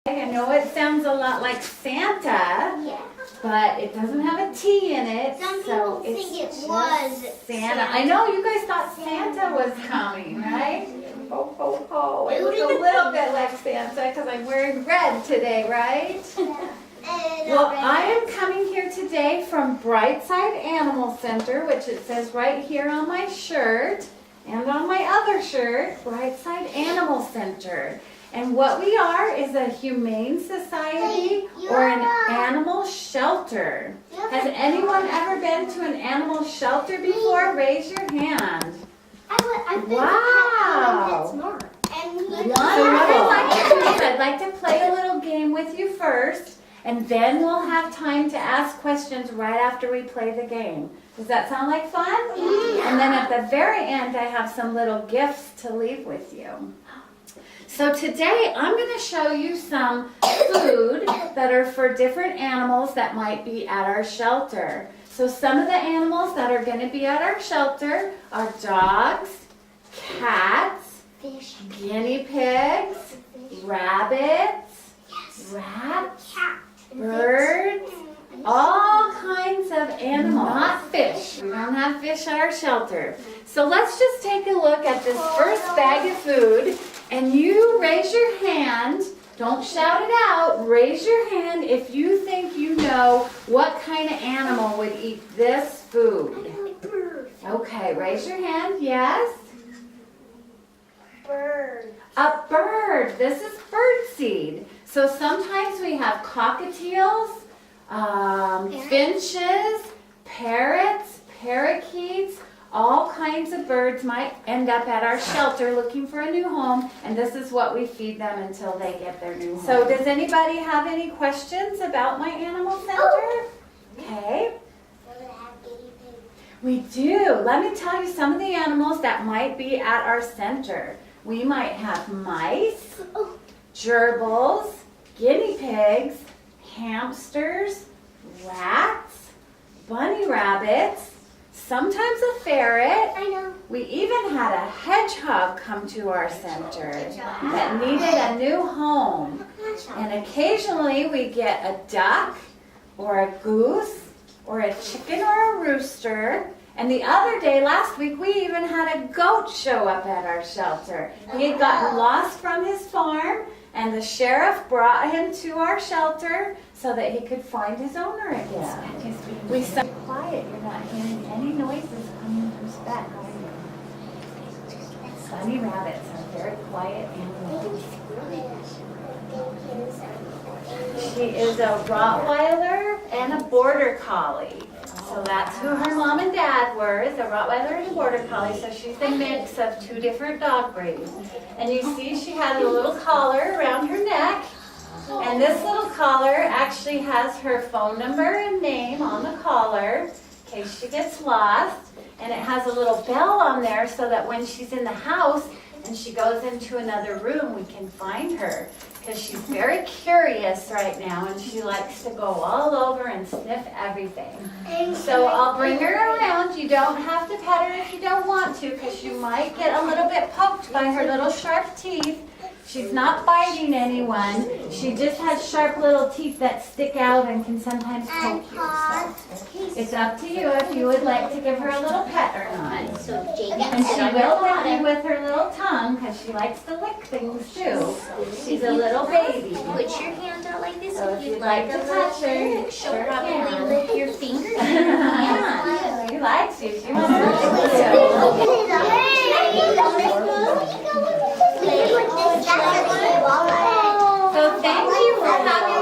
I know it sounds a lot like Santa, but it doesn't have a T in it, so it's think it just was Santa. I know you guys thought Santa was coming, right? Ho, ho, ho. It looks a little bit like Santa because I'm wearing red today, right? Well, I am coming here today from Brightside Animal Center, which it says right here on my shirt and on my other shirt, Brightside Animal Center. And what we are is a humane society or an animal shelter. Has anyone ever been to an animal shelter before? Raise your hand. Wow. So what I'd like to do is I'd like to play a little game with you first, and then we'll have time to ask questions right after we play the game. Does that sound like fun? And then at the very end, I have some little gifts to leave with you. So today I'm going to show you some food that are for different animals that might be at our shelter. So some of the animals that are going to be at our shelter are dogs, cats, guinea pigs, rabbits, rats, birds, all kinds of animals. Not fish. We don't have fish at our shelter. So let's just take a look at this first bag of food. And you raise your hand, don't shout it out, raise your hand if you think you know what kind of animal would eat this food. Okay, raise your hand, yes? Bird. A bird, this is birdseed. So sometimes we have cockatiels, finches, parrots, parakeets. All kinds of birds might end up at our shelter looking for a new home, and this is what we feed them until they get their new home. So does anybody have any questions about my animal center? Okay. We do. Let me tell you some of the animals that might be at our center. We might have mice, gerbils, guinea pigs, hamsters, rats, bunny rabbits, sometimes a ferret. I know. We even had a hedgehog come to our center that needed a new home. And occasionally we get a duck or a goose or a chicken or a rooster. And the other day, last week, we even had a goat show up at our shelter. He had gotten lost from his farm, and the sheriff brought him to our shelter so that he could find his owner again. We stay quiet. You're not hearing any noises coming from Spec, are you? Bunny rabbits are very quiet animals. She is a Rottweiler and a Border Collie. So that's who her mom and dad were, is a Rottweiler and a Border Collie. So she's a mix of two different dog breeds. And you see she has a little collar around her neck. And this little collar actually has her phone number and name on the collar in case she gets lost. And it has a little bell on there so that when she's in the house and she goes into another room, we can find her. Because she's very curious right now and she likes to go all over and sniff everything. So I'll bring her around. You don't have to pet her if you don't want to because you might get a little bit poked by her little sharp teeth. She's not biting anyone. She just has sharp little teeth that stick out and can sometimes poke you. So it's up to you if you would like to give her a little pet or not. And she will lick you with her little tongue because she likes to lick things too. She's a little baby. Put your hand out like this So if you'd like to touch her, she'll probably lick your fingers. Yeah. She likes you. She wants to lick you. So thank you for having